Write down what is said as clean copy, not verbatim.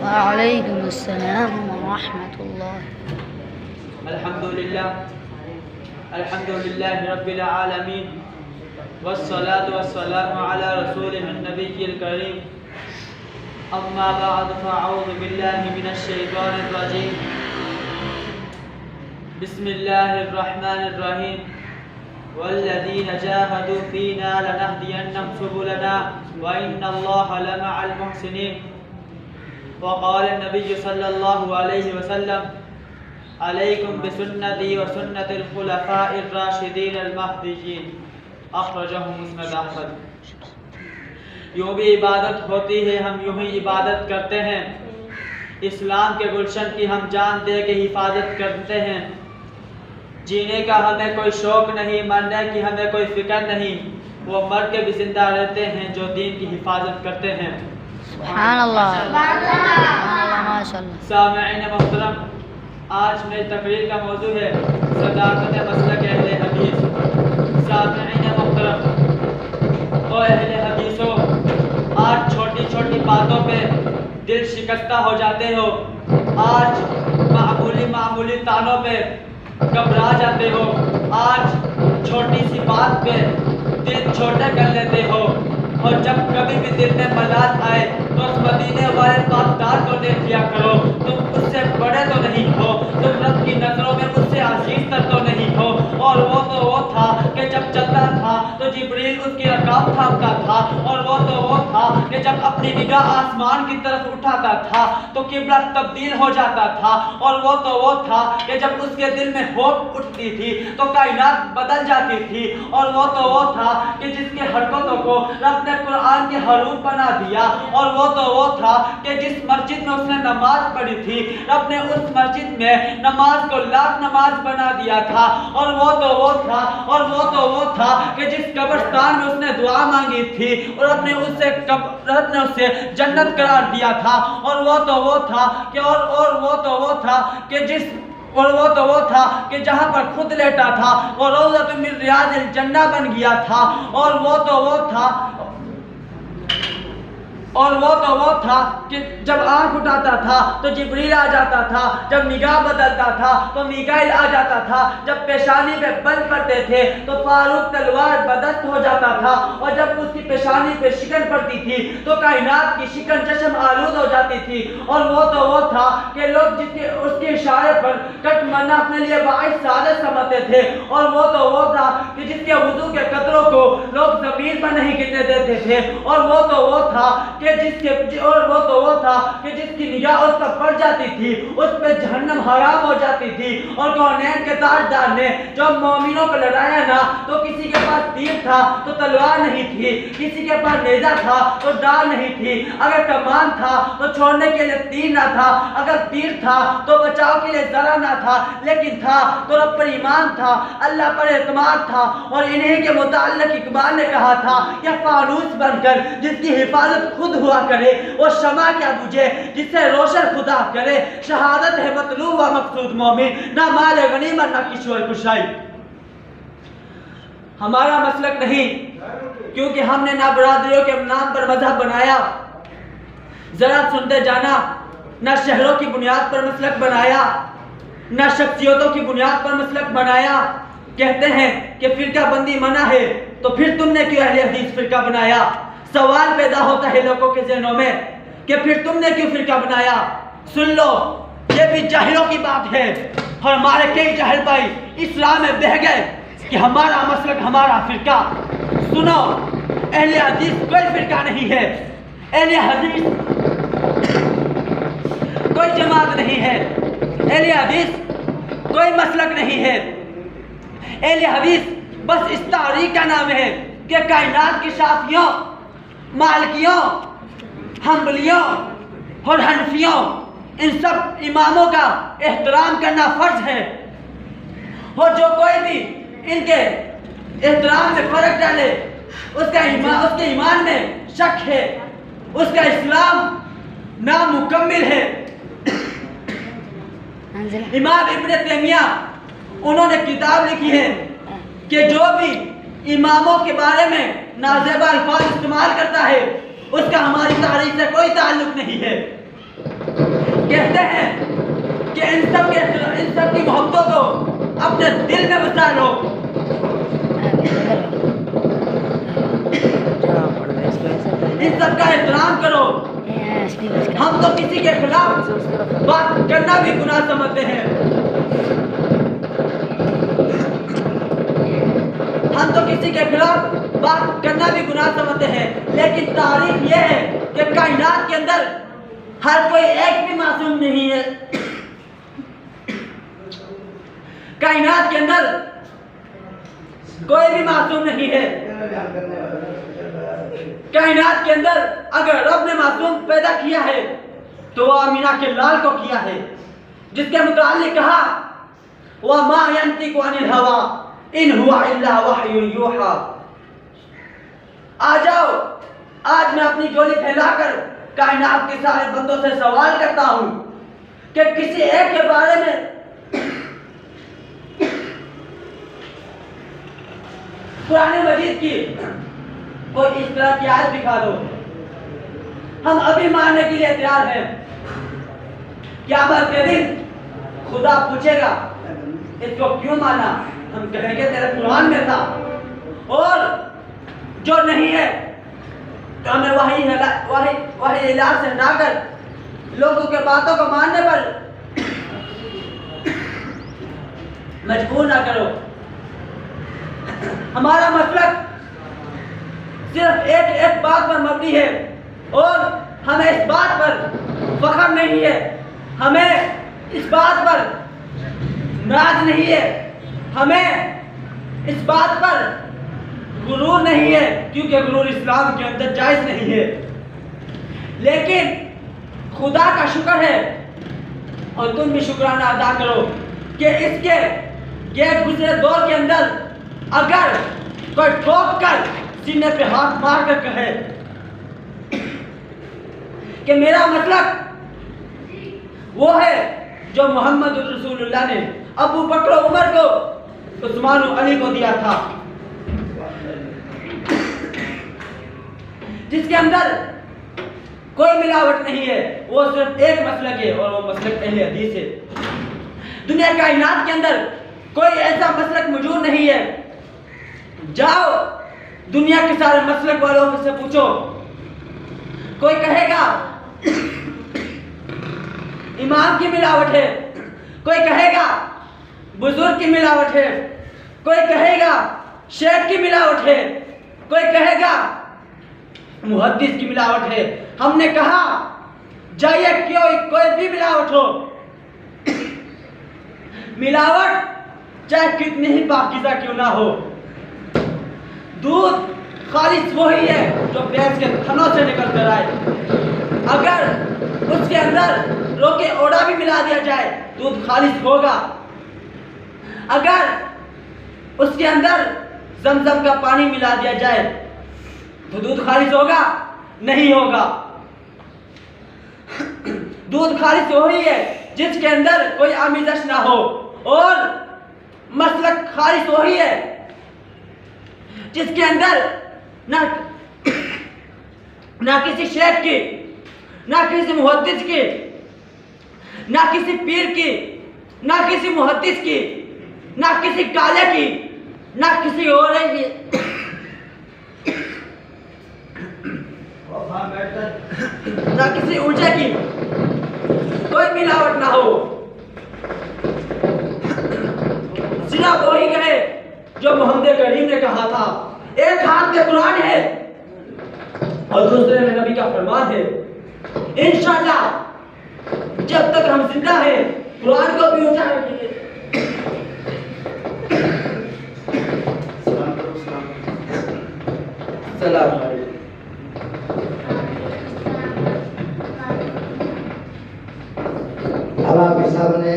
वालेकुम अस्सलाम वरहमतुल्लाह। अल्हम्दुलिल्लाह रब्बिल आलमीन वस्सलातु वस्सलामु अला रसूलिहिन नबिय्यिल करीम। अम्मा बअद फ़अऊज़ु बिल्लाहि मिनश शैतानिर रजीम। बिस्मिल्लाहिर रहमानिर रहीम। वल्लज़ीना जाहदू फ़ीना लनहदियन्नहुम सुबुलना व इन्नल्लाहा लमअल मुहसिनीन। वक़ाल नबी सल्लल्लाहु अलैहि वसल्लम अलैकुम बिसुन्नती व सुन्नतिल खुलफ़ाइर राशिदीनिल महदीय्यीन। अख़रजहु मुस्नद अहमद। यूँ भी इबादत होती है, हम यूँ ही इबादत करते हैं। इस्लाम के गुलशन की हम जान दे के हिफाजत करते हैं। जीने का हमें कोई शौक़ नहीं, मरने की हमें कोई फ़िक्र नहीं। वो मर के भी जिंदा रहते हैं जो दीन की हिफाजत करते हैं। सुभानअल्लाह, माशाअल्लाह। सामईन मोहतरम, आज मेरी तकरीर का मौजू है सदाकत मसलक अहले हदीस। सामईन मोहतरम, ओ अहले हदीसों, आज छोटी छोटी बातों पे दिल शिकस्ता हो जाते हो। आज मामूली तानों पे घबरा जाते हो। आज छोटी सी बात पे दिल छोटे कर लेते हो। और जब कभी भी दिल में मलाल आए तो उस मदीने वाले पाकदार को देख लिया करो। तुम उससे बड़े तो नहीं हो, तुम रब की नजरों में उससे अजीज तक तो नहीं हो। और वो तो वो था कि जब चलता था तो जिब्रील उसकी रकाब थामता था। और वो तो वो था कि जब अपनी निगाह आसमान की तरफ उठाता था तो किबला तब्दील हो जाता था। और वो तो वो था कि जब उसके दिल में होप उठती थी तो कायनात बदल जाती थी। और वो तो वो था कि जिसके हरकतों को रब ने कुरान के हरूफ बना दिया। और वो तो वो था कि जिस मस्जिद में उसने नमाज पढ़ी थी रब ने उस मस्जिद में नमाज को लाख नमाज बना दिया था। और वो तो वो था कि जिस कब्रिस्तान में उसने दुआ मांगी थी और रब ने उसे जन्नत करार दिया था। और वो तो वो था कि जहाँ पर खुद लेटा था वो रौज़तुम मिन रियाज़िल जन्नह बन गया था। और वो तो वो था कि जब आंख उठाता था तो जिब्रील आ जाता था, जब निगाह बदलता था तो मीकाईल आ जाता था, जब पेशानी पे बल पड़ते थे तो फारूक तलवार बदस्त हो जाता था। और जब उसकी पेशानी पे शिकन पड़ती थी तो कायनात की शिकन चश्म आलूद हो जाती थी। और वो तो वो था कि लोग उसके इशारे पर कट मरना अपने लिए बाइस सादत समझते थे। और वो तो वो था कि जिसके वुज़ू के कतरों को लोग ज़मीन पर नहीं गिरने देते थे। और वो तो वो था कि जिसकी निगाह उस पर पड़ जाती थी उस पे जहन्नम हराम हो जाती थी। और कौनैन के ताजदार ने जब मोमिनों को लड़ाया ना तो किसी के पास तीर था तो तलवार नहीं थी, किसी के पास नेजा था तो डाल नहीं थी, अगर कमान था तो छोड़ने के लिए तीर ना था, अगर तीर था तो बचाव के लिए जरा ना था, लेकिन था तो रब पर ईमान था, अल्लाह पर एतमाद था। और इन्हीं के मुताल्लिक इकबाल ने कहा था या फानूस बनकर जिसकी हिफाजत खुद हुआ करे वो शमा क्या बुझे जिससे रोशन खुदा करे। शहादत है मतलूब व मकसूद मोमिन, ना माल गनीमत ना किशोर कुशाई। हमारा मसलक नहीं, क्योंकि हमने ना बरादरियों के नाम पर मजहब बनाया, जरा सुनते जाना, ना शहरों की बुनियाद पर मसलक बनाया, ना शख्सियतों की बुनियाद पर मसलक बनाया। कहते हैं कि फिरका बंदी मना है तो फिर तुमने क्यों अहले हदीस फिरका बनाया। सवाल पैदा होता है लोगों के ज़हनों में कि फिर तुमने क्यों फिरका बनाया। सुन लो, ये भी जाहिलों की बात है। और हमारे कई जाहिल भाई इस्लाम में बह गए कि हमारा मसलक हमारा फिरका। सुनो, अहले हदीस कोई फिरका नहीं है, अहले हदीस कोई जमात नहीं है, अहले हदीस कोई मसलक नहीं है। अहले हदीस बस इस तारीख का नाम है कि कायनात की शाफियों, मालिकियों, हम्बलियों और हनफियों, इन सब इमामों का एहतराम करना फर्ज है। और जो कोई भी इनके एहतराम में फर्क डाले उसके ईमान में शक है, उसका इस्लाम नामुकम्मिल है। इमाम इब्न तैमिया उन्होंने किताब लिखी है कि जो भी इमामों के बारे में नाज़ेबा अल्फाज इस्तेमाल करता है उसका हमारी तारीफ से कोई ताल्लुक नहीं है। कहते हैं कि इन सब की मोहब्बतों को अपने दिल में बसा लो। इन सब का एहतराम करो। हम तो किसी के खिलाफ बात करना भी गुनाह समझते हैं। हम तो किसी के खिलाफ बात करना भी गुनाह समझते हैं, लेकिन तारीफ यह है कि कायनात के अंदर हर कोई एक भी मासूम नहीं है। कायनात के अंदर कोई भी मासूम नहीं है। कायनात के अंदर अगर रब ने मासूम पैदा किया है तो वह अमीना के लाल को किया है, जिसके मुताल्लिक कहा वह मा यंतिकु अनिल हवा इन हुआ इल्ला वह्युन यूहा। आ जाओ, आज मैं अपनी झोली फैलाकर कायनात के सारे बंदों से सवाल करता हूं कि किसी एक के बारे में कुरान मजीद की कोई इस तरह की आयत दिखा दो, हम अभी मानने के लिए तैयार हैं। क़यामत के दिन खुदा पूछेगा इसको क्यों माना, हम कहेंगे तेरे कुरान में था। और जो नहीं है तो हमें वही इलाज से हटाकर लोगों के बातों को मानने पर मजबूर ना करो। हमारा मसलक सिर्फ एक बात पर मबनी है और हमें इस बात पर फख्र नहीं है, हमें इस बात पर नाज नहीं है, हमें इस बात पर गुरूर नहीं है, क्योंकि गुरूर इस्लाम के अंदर जायज़ नहीं है। लेकिन खुदा का शुक्र है और तुम भी शुक्राना अदा करो कि इसके ये गुजरे दौर के अंदर अगर कोई ठोक कर सीने पे हाथ मार कर कहे कि मेरा मतलब वो है जो मोहम्मद रसूलुल्लाह ने अबू बकर उमर को उस्मान अली को दिया था, जिसके अंदर कोई मिलावट नहीं है, वो सिर्फ एक मसलक है और वो मसलक अहले हदीस है। दुनिया कायनात के अंदर कोई ऐसा मसलक मौजूद नहीं है। जाओ दुनिया के सारे मसलक वालों से पूछो, कोई कहेगा इमाम की मिलावट है, कोई कहेगा बुजुर्ग की मिलावट है, कोई कहेगा शेख की मिलावट है, कोई कहेगा मुहद्दिस की मिलावट है। हमने कहा जाइए क्यों कोई भी मिलावट हो, मिलावट चाहे कितनी ही पाकीज़ा क्यों ना हो, दूध खालिस वही है जो भैंस के थनों से निकल कर आए। अगर उसके अंदर रोके ओड़ा भी मिला दिया जाए दूध खालिस होगा। अगर उसके अंदर जमजम का पानी मिला दिया जाए तो दूध खालिस होगा? नहीं होगा। दूध खालिस वही है जिसके अंदर कोई आमिज़श ना हो, और मसलक खालिस वही है जिसके अंदर ना किसी शेख की, ना किसी मुहद्दिस की, ना किसी पीर की, ना किसी मुहद्दिस की, ना किसी काले की, ना किसी और की, ना किसी ऊंचे की कोई मिलावट ना हो। सिर्फ वही कहे जो मोहम्मद करीम ने कहा था। एक हाथ में कुरान है और दूसरे में नबी का फरमान है। इंशाअल्लाह जब तक हम जिंदा हैं कुरान को भी ऊंचा रखेंगे। सलाम अलैकुम। अब आप सामने